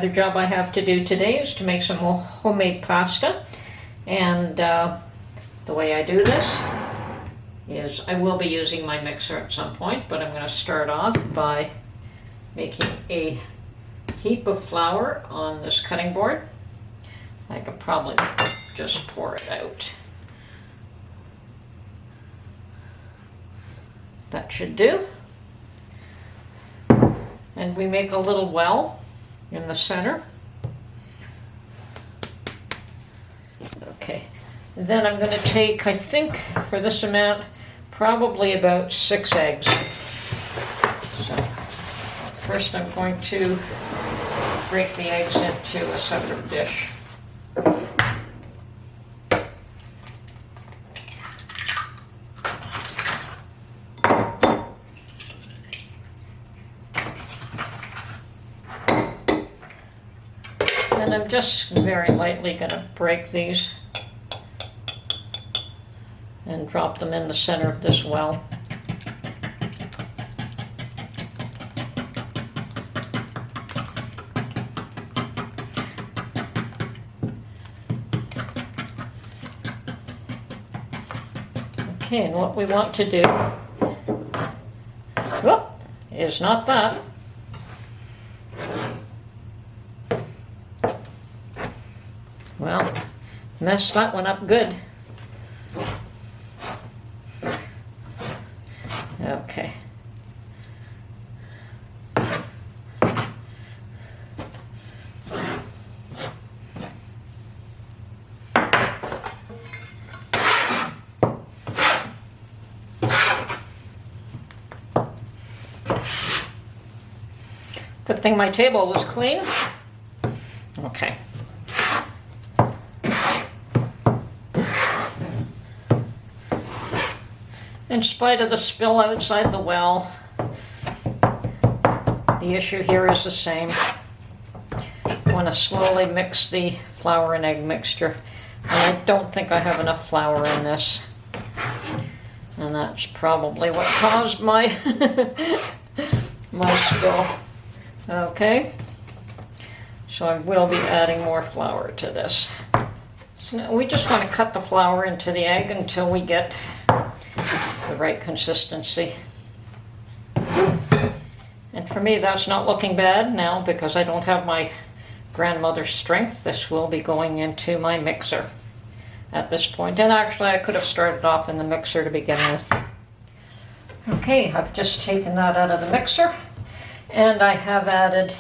other job I have to do today is to make some more homemade pasta. And the way I do this is I will be using my mixer at some point, but I'm going to start off by making a heap of flour on this cutting board. I could probably just pour it out. That should do. And we make a little well in the center. Okay, and then I'm going to take, I think for this amount, probably about 6 eggs. So first I'm going to break the eggs into a separate dish. And I'm just very lightly going to break these and drop them in the center of this well. Okay, and what we want to do, whoop, is not that. Well, messed that one up good. Okay. Good thing my table was clean. Okay. In spite of the spill outside the well, the issue here is the same. I want to slowly mix the flour and egg mixture. And I don't think I have enough flour in this. And that's probably what caused my, my spill. Okay, so I will be adding more flour to this. So now we just want to cut the flour into the egg until we get the right consistency. And for me, that's not looking bad now because I don't have my grandmother's strength. This will be going into my mixer at this point. And actually, I could have started off in the mixer to begin with. Okay, I've just taken that out of the mixer, and I have added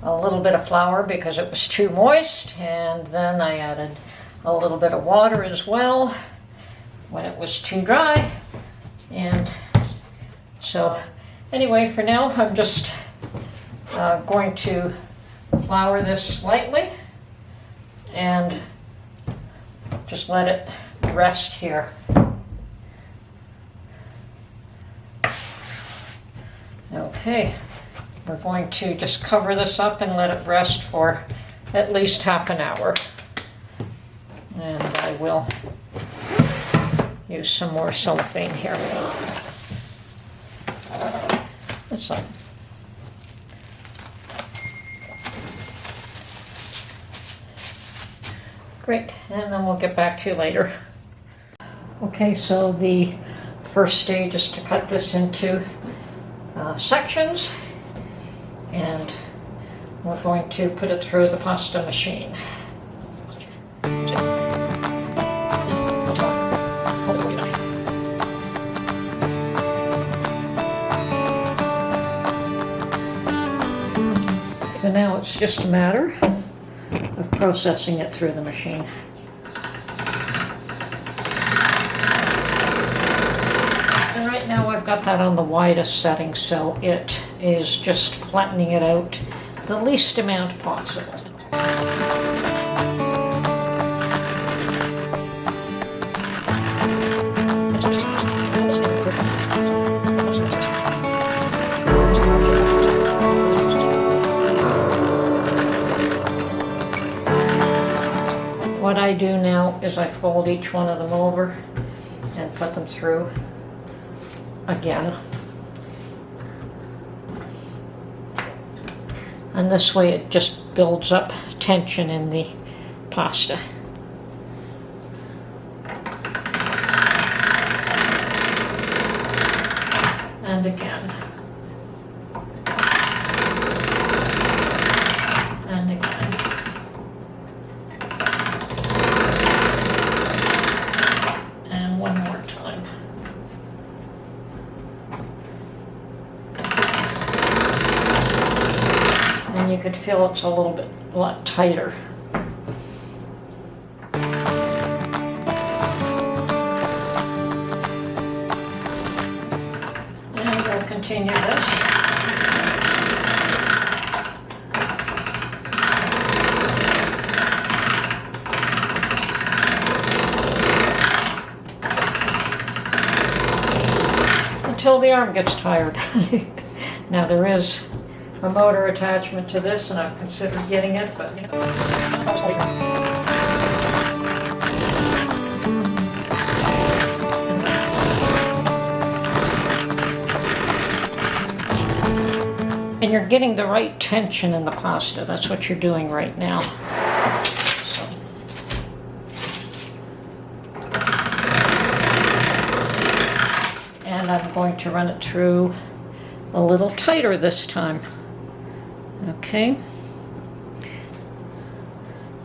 a little bit of flour because it was too moist, and then I added a little bit of water as well when it was too dry. And so anyway, for now I'm just going to flour this slightly and just let it rest here. Okay, we're going to just cover this up and let it rest for at least half an hour. And I will use some more cellophane here. That's all. Great, and then we'll get back to you later. Okay, so the first stage is to cut this into sections, and we're going to put it through the pasta machine. So now it's just a matter of processing it through the machine. And right now I've got that on the widest setting, so it is just flattening it out the least amount possible. What I do now is I fold each one of them over and put them through again. And this way it just builds up tension in the pasta. And again. And again. And one more time. And you could feel it's a lot tighter. And we'll continue this. Until the arm gets tired. Now there is a motor attachment to this, and I've considered getting it, but you know. And you're getting the right tension in the pasta. That's what you're doing right now. So. And I'm going to run it through a little tighter this time. Okay.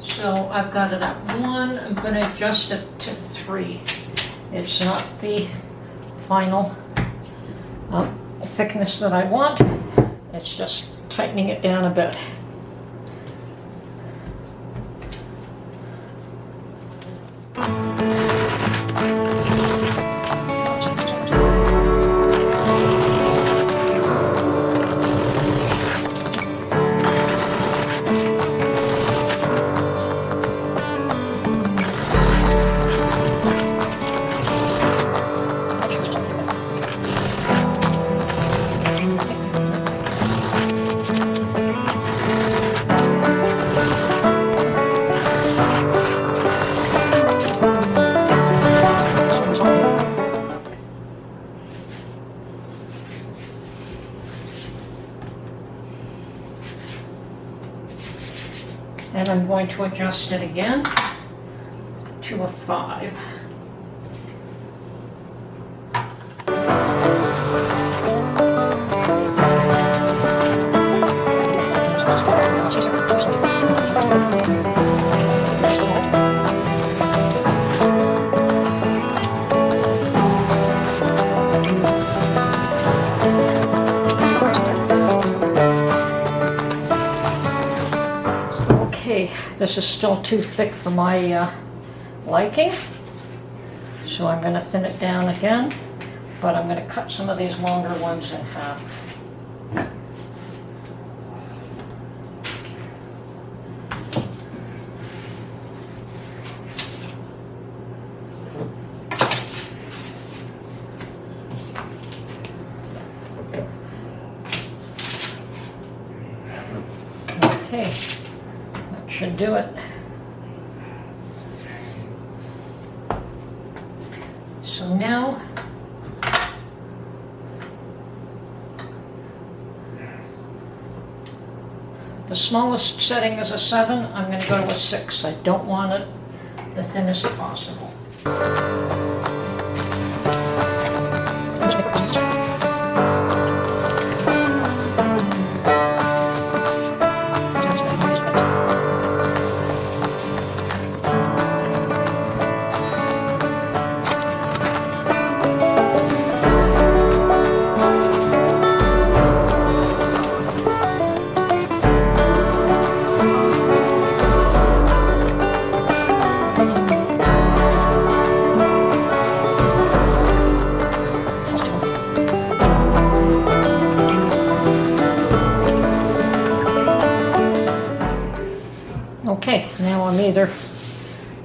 So I've got it at 1. I'm going to adjust it to 3. It's not the final thickness that I want. It's just tightening it down a bit. And I'm going to adjust it again to a 5. Okay, this is still too thick for my liking, so I'm going to thin it down again, but I'm going to cut some of these longer ones in half. Okay. Should do it. So now the smallest setting is a 7. I'm going to go to a 6. I don't want it the thinnest possible. Okay, now I'm either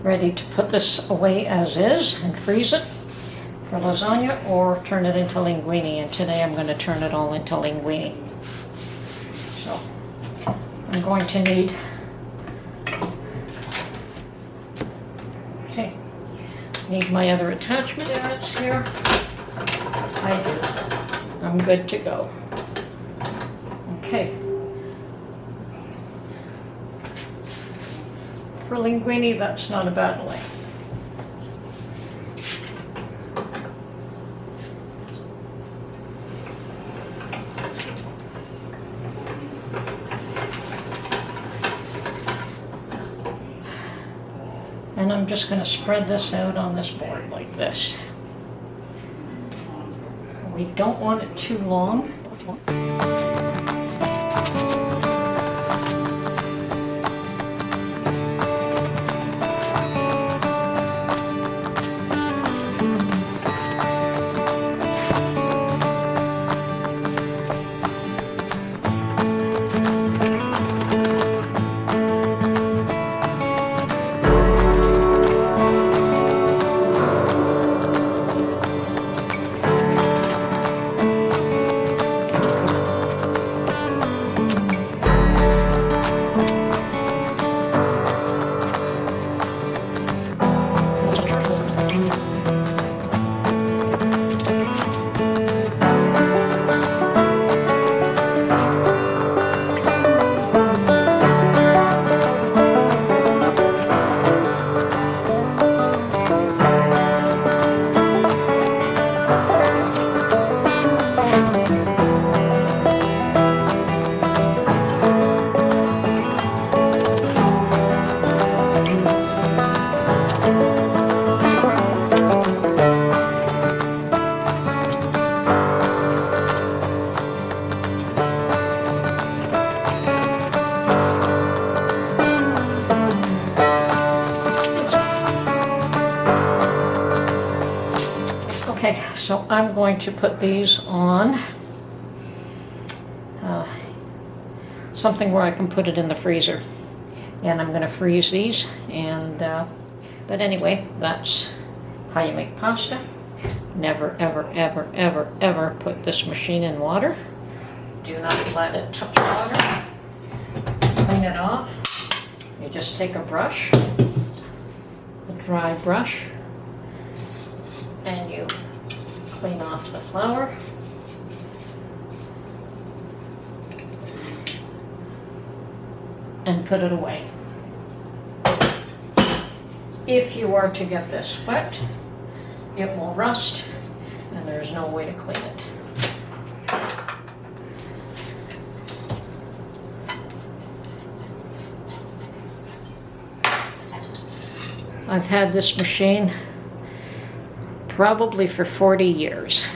ready to put this away as is and freeze it for lasagna or turn it into linguine, and today I'm going to turn it all into linguine. So I'm going to need, need my other attachment units here. I do. I'm good to go. Okay. For linguine, that's not a bad length. And I'm just going to spread this out on this board like this. We don't want it too long. Okay, so I'm going to put these on something where I can put it in the freezer. And I'm going to freeze these. And but anyway, that's how you make pasta. Never, ever, ever, ever, ever put this machine in water. Do not let it touch water. Clean it off. You just take a brush, a dry brush, and you clean off the flour. And put it away. If you are to get this wet, it will rust, and there's no way to clean it. I've had this machine probably for 40 years.